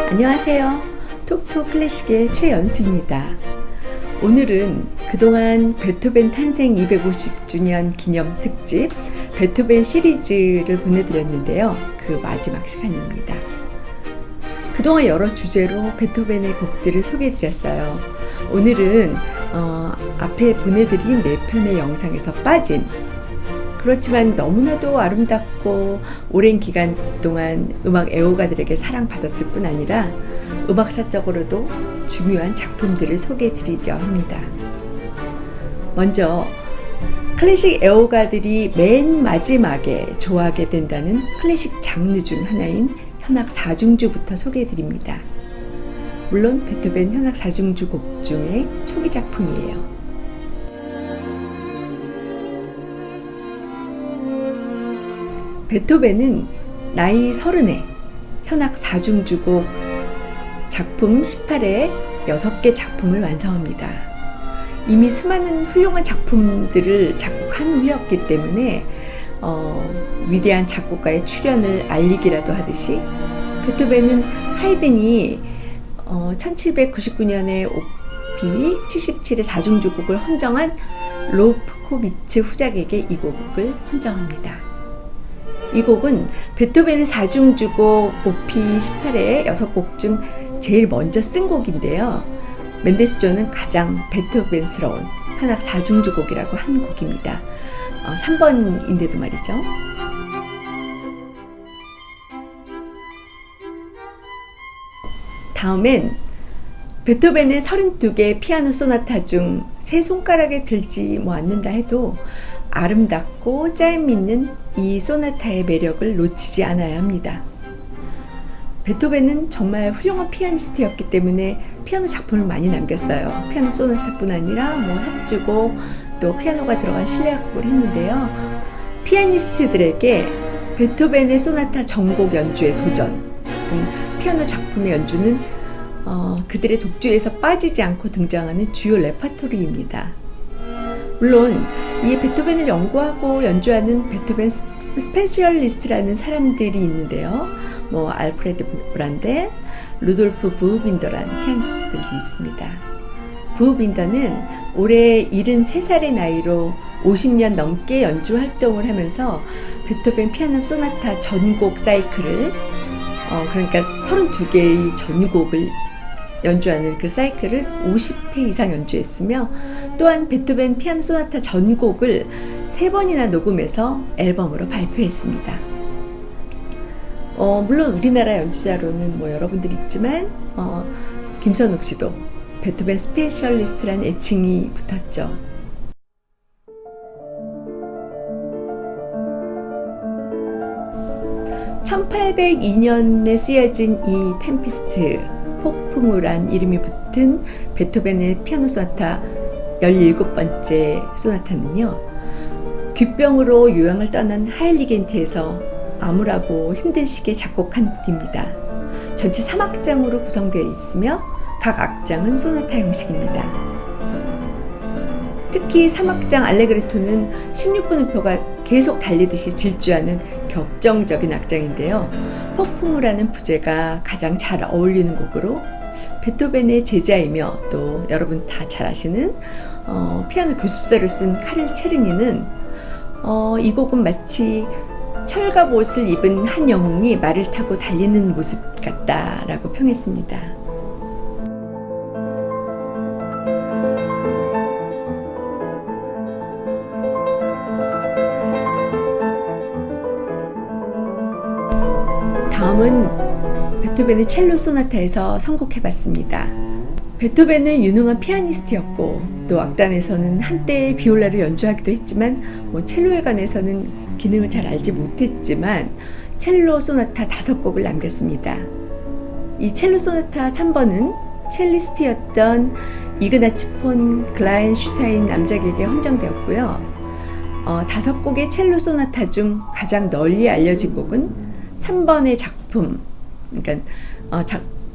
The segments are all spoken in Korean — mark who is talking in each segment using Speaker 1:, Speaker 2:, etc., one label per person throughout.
Speaker 1: 안녕하세요. 톡톡 클래식의 최연수입니다. 오늘은 그동안 베토벤 탄생 250주년 기념 특집 베토벤 시리즈를 보내드렸는데요. 그 마지막 시간입니다. 그동안 여러 주제로 베토벤의 곡들을 소개해드렸어요. 오늘은 앞에 보내드린 4편의 영상에서 빠진, 그렇지만 너무나도 아름답고 오랜 기간 동안 음악 애호가들에게 사랑받았을 뿐 아니라 음악사적으로도 중요한 작품들을 소개해드리려 합니다. 먼저 클래식 애호가들이 맨 마지막에 좋아하게 된다는 클래식 장르 중 하나인 현악 사중주부터 소개해드립니다. 물론 베토벤 현악 사중주 곡 중에 초기 작품이에요. 베토벤은 나이 30에 현악 4중주곡 작품 18에 6개 작품을 완성합니다. 이미 수많은 훌륭한 작품들을 작곡한 후였기 때문에 위대한 작곡가의 출현을 알리기라도 하듯이 베토벤은 하이든이 1799년에 오피 77의 4중주곡을 헌정한 로프코비츠 후작에게 이 곡을 헌정합니다. 이 곡은 베토벤의 4중주곡 오피 18의 6곡 중 제일 먼저 쓴 곡인데요. 멘데스존은 가장 베토벤스러운 현악 4중주곡이라고 한 곡입니다. 3번인데도 말이죠. 다음엔 베토벤의 32개 피아노 소나타 중 세 손가락에 들지 않는다 해도 아름답고 짜임 있는 이 소나타의 매력을 놓치지 않아야 합니다. 베토벤은 정말 훌륭한 피아니스트였기 때문에 피아노 작품을 많이 남겼어요. 피아노 소나타뿐 아니라 합주곡, 또 피아노가 들어간 실내악곡을 했는데요. 피아니스트들에게 베토벤의 소나타 전곡 연주의 도전 같은 피아노 작품의 연주는 그들의 독주에서 빠지지 않고 등장하는 주요 레퍼토리입니다. 물론 이 베토벤을 연구하고 연주하는 베토벤 스페셜리스트라는 사람들이 있는데요. 알프레드 브란델, 루돌프 부흐빈더라는 피아니스트들이 있습니다. 부흐빈더는 올해 73살의 나이로 50년 넘게 연주 활동을 하면서 베토벤 피아노 소나타 전곡 사이클을 그러니까 32개의 전곡을 연주하는 그 사이클을 50회 이상 연주했으며, 또한 베토벤 피아노 소나타 전곡을 3번이나 녹음해서 앨범으로 발표했습니다. 물론 우리나라 연주자로는 여러분들 있지만 김선욱 씨도 베토벤 스페셜리스트라는 애칭이 붙었죠. (1802년에) 쓰여진 이 템피스트 폭풍우란 이름이 붙은 베토벤의 피아노 소나타 17번째 소나타는요, 귓병으로 요양을 떠난 하일리겐트에서 암울하고 힘든 시기에 작곡한 곡입니다. 전체 3악장으로 구성되어 있으며 각 악장은 소나타 형식입니다. 특히 3악장 알레그레토는 16분음표가 계속 달리듯이 질주하는 격정적인 악장인데요. 폭풍우라는 부제가 가장 잘 어울리는 곡으로 베토벤의 제자이며 또 여러분 다 잘 아시는 피아노 교습서를 쓴 카를 체르니는 이 곡은 마치 철갑 옷을 입은 한 영웅이 말을 타고 달리는 모습 같다라고 평했습니다. 다음은 베토벤의 첼로 소나타에서 선곡해봤습니다. 베토벤은 유능한 피아니스트였고 또 악단에서는 한때 비올라를 연주하기도 했지만 첼로에 관해서는 기능을 잘 알지 못했지만 첼로 소나타 5곡을 남겼습니다. 이 첼로 소나타 3번은 첼리스트였던 이그나츠 폰 글라인슈타인 남작에게 헌정되었고요. 5곡의 첼로 소나타 중 가장 널리 알려진 곡은 3번의 작품, 그러니까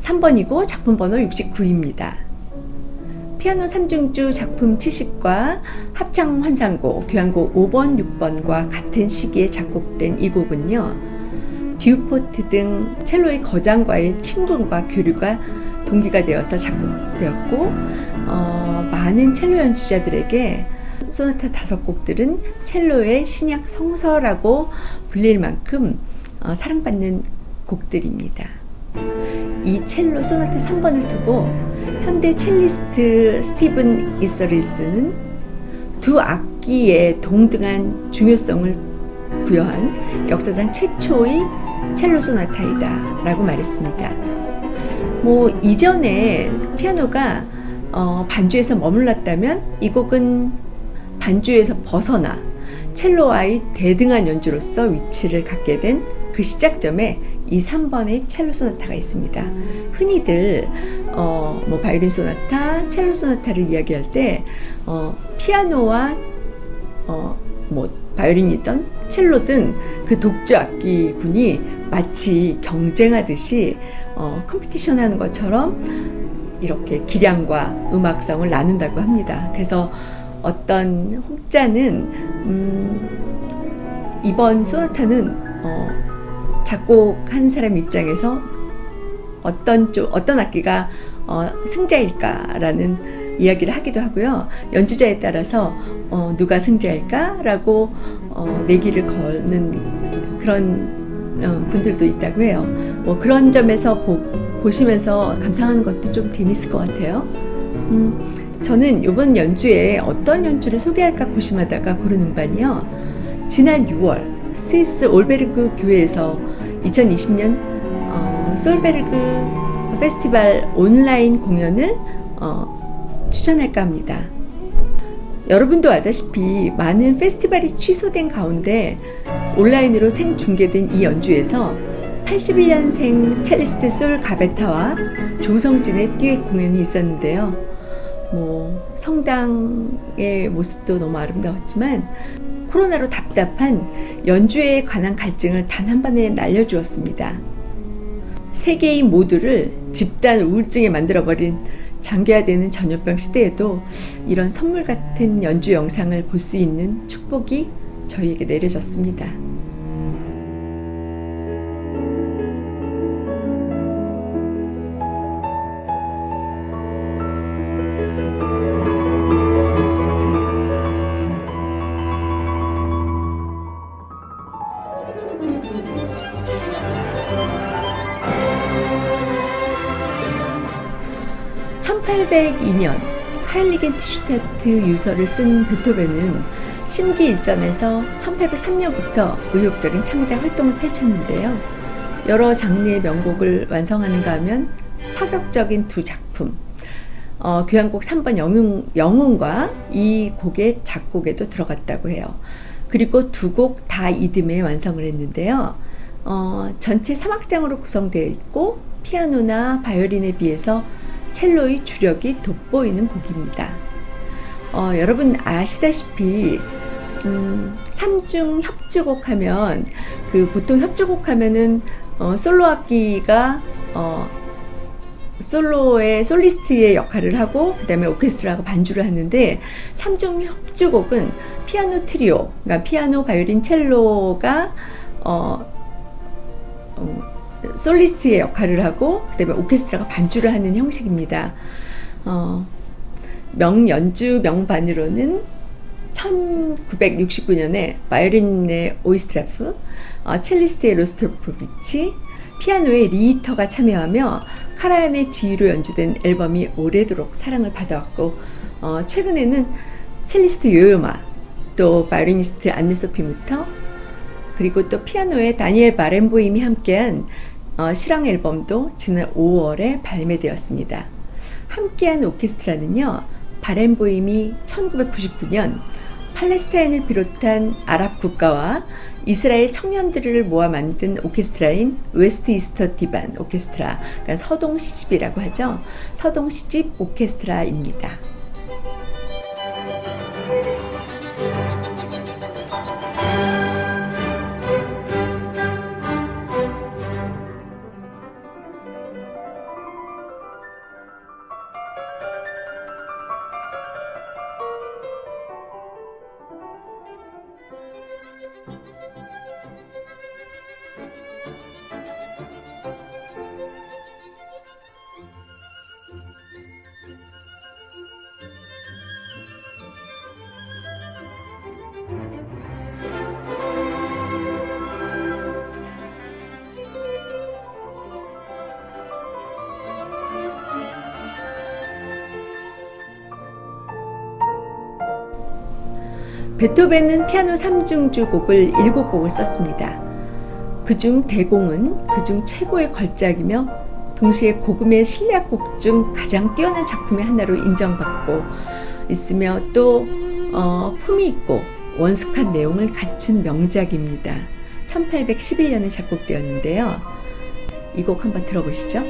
Speaker 1: 3번이고 작품 번호 69입니다. 피아노 3중주 작품 70과 합창 환상곡, 교향곡 5번, 6번과 같은 시기에 작곡된 이 곡은요, 듀포트 등 첼로의 거장과의 친분과 교류가 동기가 되어서 작곡되었고, 많은 첼로 연주자들에게 소나타 5곡들은 첼로의 신약 성서라고 불릴 만큼 사랑받는 곡들입니다. 이 첼로 소나타 3번을 두고 현대 첼리스트 스티븐 이서리스는 두 악기에 동등한 중요성을 부여한 역사상 최초의 첼로 소나타이다 라고 말했습니다. 이전에 피아노가 반주에서 머물렀다면 이 곡은 반주에서 벗어나 첼로와의 대등한 연주로서 위치를 갖게 된 그 시작점에 이 3번의 첼로 소나타가 있습니다. 흔히들 바이올린 소나타, 첼로 소나타를 이야기할 때 피아노와 바이올린이든 첼로든 그 독주 악기군이 마치 경쟁하듯이 컴피티션 하는 것처럼 이렇게 기량과 음악성을 나눈다고 합니다. 그래서 어떤 혹자는 이번 소나타는 작곡한 사람 입장에서 어떤 악기가 승자일까라는 이야기를 하기도 하고요. 연주자에 따라서 누가 승자일까라고 내기를 거는 그런 분들도 있다고 해요. 그런 점에서 보시면서 감상하는 것도 좀 재밌을 것 같아요. 저는 이번 연주에 어떤 연주를 소개할까 고심하다가 고른 음반이요. 지난 6월 스위스 올베르그 교회에서 2020년 솔베르그 페스티벌 온라인 공연을 추천할까 합니다. 여러분도 알다시피 많은 페스티벌이 취소된 가운데 온라인으로 생중계된 이 연주에서 81년생 첼리스트 솔 가베타와 조성진의 듀엣 공연이 있었는데요. 성당의 모습도 너무 아름다웠지만 코로나로 답답한 연주에 관한 갈증을 단 한 번에 날려주었습니다. 세계인 모두를 집단 우울증에 만들어버린 장기화되는 전염병 시대에도 이런 선물 같은 연주 영상을 볼 수 있는 축복이 저희에게 내려졌습니다. (1802년) 하일리겐슈타트 유서를 쓴 베토벤은 심기일전에서 1803년부터 의욕적인 창작 활동을 펼쳤는데요. 여러 장르의 명곡을 완성하는가 하면 파격적인 두 작품, 교향곡 3번 영웅과 이 곡의 작곡에도 들어갔다고 해요. 그리고 두 곡 다 이듬해 완성을 했는데요. 전체 3악장으로 구성되어 있고 피아노나 바이올린에 비해서 첼로의 주력이 돋보이는 곡입니다. 여러분 아시다시피 3중 협주곡 하면 보통 협주곡 하면은 솔로 악기가 솔로의 솔리스트의 역할을 하고 그 다음에 오케스트라가 반주를 하는데 3중 협주곡은 피아노 트리오, 그러니까 피아노, 바이올린, 첼로가 솔리스트의 역할을 하고 그 다음에 오케스트라가 반주를 하는 형식입니다. 명연주 명반으로는 1969년에 바이올린의 오이스트라프, 첼리스트의 로스트로포비치, 피아노의 리히터가 참여하며 카라얀의 지휘로 연주된 앨범이 오래도록 사랑을 받아왔고 최근에는 첼리스트 요요마, 또 바이올리니스트 안네 소피 무터, 그리고 또 피아노의 다니엘 바렌보임이 함께한 실황 앨범도 지난 5월에 발매되었습니다. 함께한 오케스트라는요, 바렌보임이 1999년 팔레스타인을 비롯한 아랍 국가와 이스라엘 청년들을 모아 만든 오케스트라인 웨스트 이스터 디반 오케스트라, 그러니까 서동 시집이라고 하죠. 서동 시집 오케스트라입니다. 베토벤은 피아노 3중주 곡을 7곡을 썼습니다. 그중 대공은 그중 최고의 걸작이며 동시에 고금의 실내악곡 중 가장 뛰어난 작품의 하나로 인정받고 있으며 또 품위 있고 원숙한 내용을 갖춘 명작입니다. 1811년에 작곡되었는데요. 이 곡 한번 들어보시죠.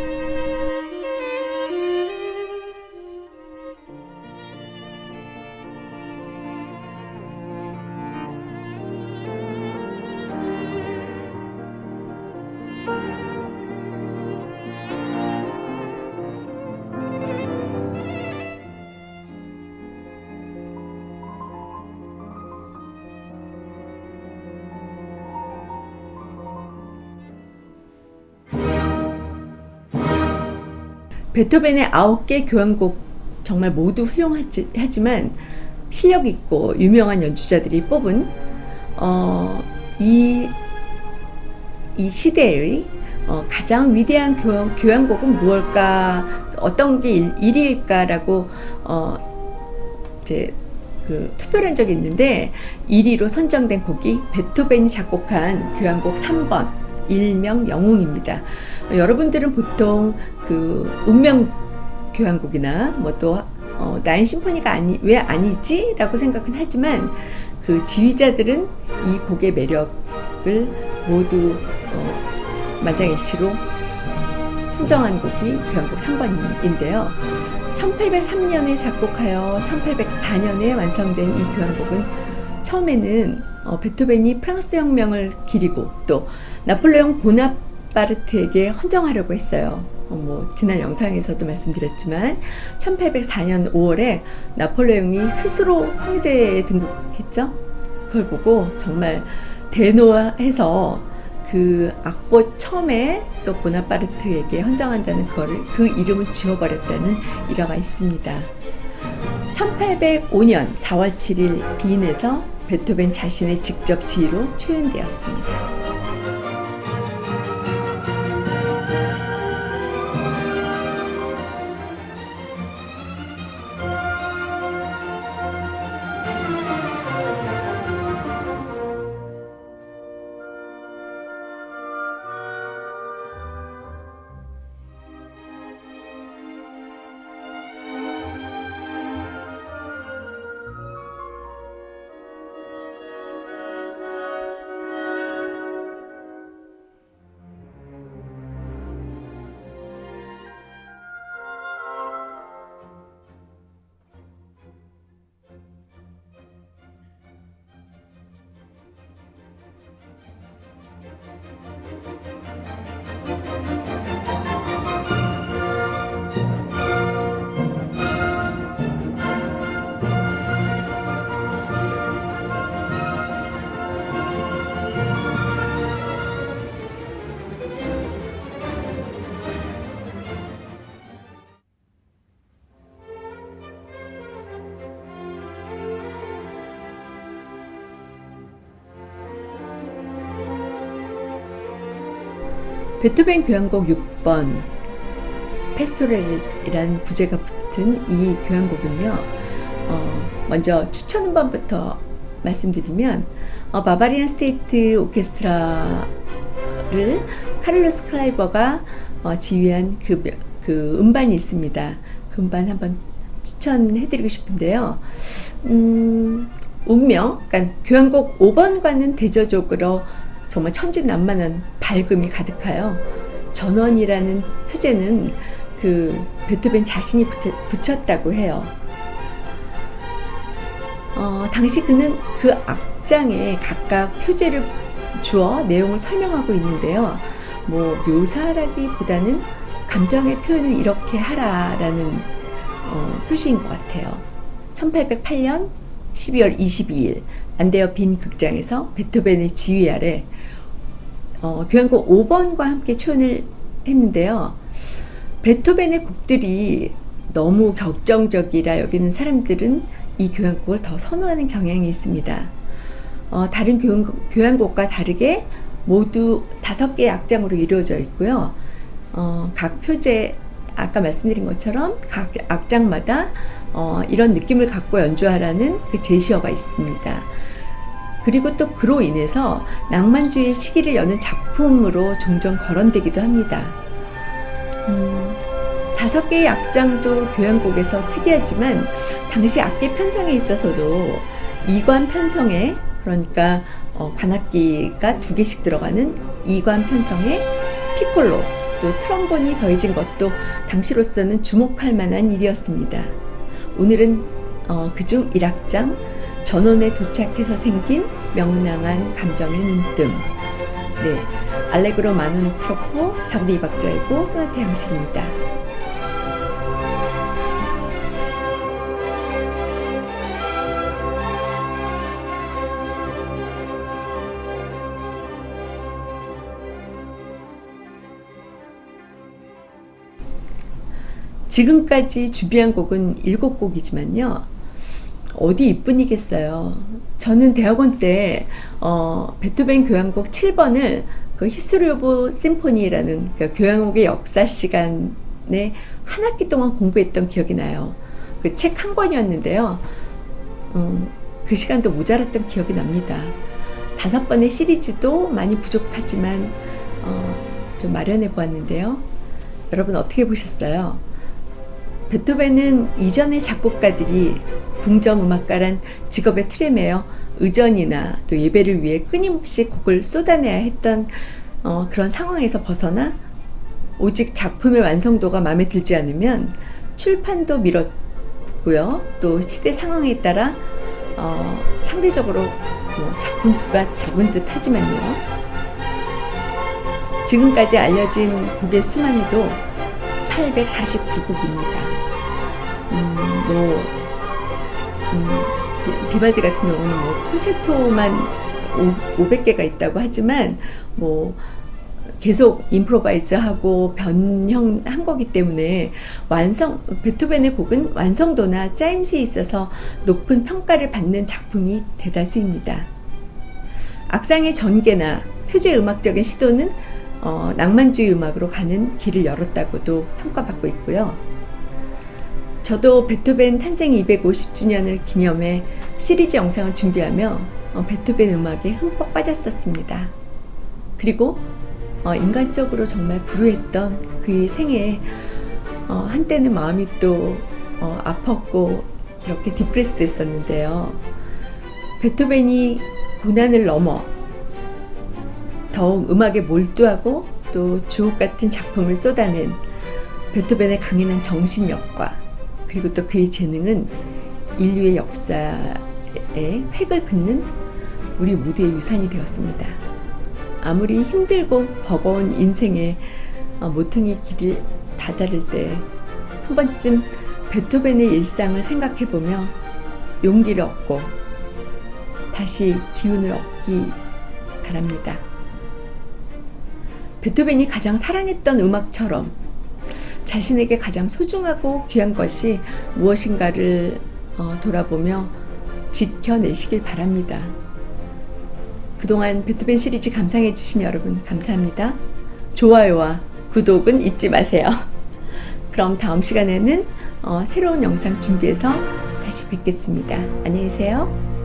Speaker 1: 베토벤의 9개 교향곡 정말 모두 훌륭하지만 실력 있고 유명한 연주자들이 뽑은 이 시대의 가장 위대한 교향곡은 무엇일까, 어떤 게 1위일까라고 이제 투표를 한 적이 있는데 1위로 선정된 곡이 베토벤이 작곡한 교향곡 3번 일명 영웅입니다. 여러분들은 보통 운명 교향곡이나 뭐 또 나인 심포니가 왜 아니지? 라고 생각은 하지만 지휘자들은 이 곡의 매력을 모두 만장일치로 선정한 곡이 교향곡 3번인데요. 1803년에 작곡하여 1804년에 완성된 이 교향곡은 처음에는 베토벤이 프랑스 혁명을 기리고 또 나폴레옹 보나파르트에게 헌정하려고 했어요. 지난 영상에서도 말씀드렸지만 1804년 5월에 나폴레옹이 스스로 황제에 등극했죠. 그걸 보고 정말 대노해서 악보 처음에 또 보나파르트에게 헌정한다는 그 이름을 지워버렸다는 일화가 있습니다. 1805년 4월 7일 빈에서 베토벤 자신의 직접 지휘로 초연되었습니다. 베토벤 교향곡 6번 페스토렐이라는 부제가 붙은 이 교향곡은요, 먼저 추천 음반부터 말씀드리면 바바리안 스테이트 오케스트라를 카를로스 클라이버가 지휘한 그 음반이 있습니다. 그 음반 한번 추천해드리고 싶은데요. 운명, 그러니까 교향곡 5번과는 대조적으로 정말 천진난만한 밝음이 가득하여 전원이라는 표제는 베토벤 자신이 붙였다고 해요. 당시 그는 그 악장에 각각 표제를 주어 내용을 설명하고 있는데요. 묘사라기보다는 감정의 표현을 이렇게 하라라는 표시인 것 같아요. 1808년 12월 22일 안데어 빈 극장에서 베토벤의 지휘 아래 교향곡 5번과 함께 초연을 했는데요. 베토벤의 곡들이 너무 격정적이라 여기는 사람들은 이 교향곡을 더 선호하는 경향이 있습니다. 다른 교향곡과 다르게 모두 5개의 악장으로 이루어져 있고요. 각 표제 아까 말씀드린 것처럼 각 악장마다 이런 느낌을 갖고 연주하라는 그 제시어가 있습니다. 그리고 또 그로 인해서 낭만주의의 시기를 여는 작품으로 종종 거론되기도 합니다. 5개의 악장도 교향곡에서 특이하지만 당시 악기 편성에 있어서도 이관 편성에, 그러니까 관악기가 2개씩 들어가는 이관 편성에 피콜로 또 트럼본이 더해진 것도 당시로서는 주목할 만한 일이었습니다. 오늘은 그중 1악장 전원에 도착해서 생긴 명랑한 감정의 눈뜸, 네, 알레그로 마누 트로포 4분의 2박자이고 소나타 형식입니다. 지금까지 준비한 곡은 7곡이지만요. 어디 이뿐이겠어요. 저는 대학원 때 베토벤 교향곡 7번을 그 히스토리 오브 심포니라는 그 교향곡의 역사 시간에 한 학기 동안 공부했던 기억이 나요. 그 책 한 권이었는데요. 그 시간도 모자랐던 기억이 납니다. 5번의 시리즈도 많이 부족하지만 좀 마련해 보았는데요. 여러분 어떻게 보셨어요? 베토벤은 이전의 작곡가들이 궁정음악가란 직업의 틀에 매여 의전이나 또 예배를 위해 끊임없이 곡을 쏟아내야 했던 그런 상황에서 벗어나 오직 작품의 완성도가 마음에 들지 않으면 출판도 미뤘고요. 또 시대 상황에 따라 상대적으로 작품 수가 적은 듯 하지만요. 지금까지 알려진 곡의 수만 해도 849곡입니다. 비발디 같은 경우는 콘체르토만 500개가 있다고 하지만 계속 임프로바이즈하고 변형한 거기 때문에 베토벤의 곡은 완성도나 짜임새에 있어서 높은 평가를 받는 작품이 대다수입니다. 악상의 전개나 표제 음악적인 시도는 낭만주의 음악으로 가는 길을 열었다고도 평가받고 있고요. 저도 베토벤 탄생 250주년을 기념해 시리즈 영상을 준비하며 베토벤 음악에 흠뻑 빠졌었습니다. 그리고 인간적으로 정말 불우했던 그의 생애에 한때는 마음이 또 아팠고 이렇게 디프레스 됐었는데요. 베토벤이 고난을 넘어 더욱 음악에 몰두하고 또 주옥 같은 작품을 쏟아낸 베토벤의 강인한 정신력과 그리고 또 그의 재능은 인류의 역사에 획을 긋는 우리 모두의 유산이 되었습니다. 아무리 힘들고 버거운 인생의 모퉁이 길을 다다를 때 한 번쯤 베토벤의 일상을 생각해보며 용기를 얻고 다시 기운을 얻기 바랍니다. 베토벤이 가장 사랑했던 음악처럼 자신에게 가장 소중하고 귀한 것이 무엇인가를 돌아보며 지켜내시길 바랍니다. 그동안 베토벤 시리즈 감상해 주신 여러분 감사합니다. 좋아요와 구독은 잊지 마세요. 그럼 다음 시간에는 새로운 영상 준비해서 다시 뵙겠습니다. 안녕히 계세요.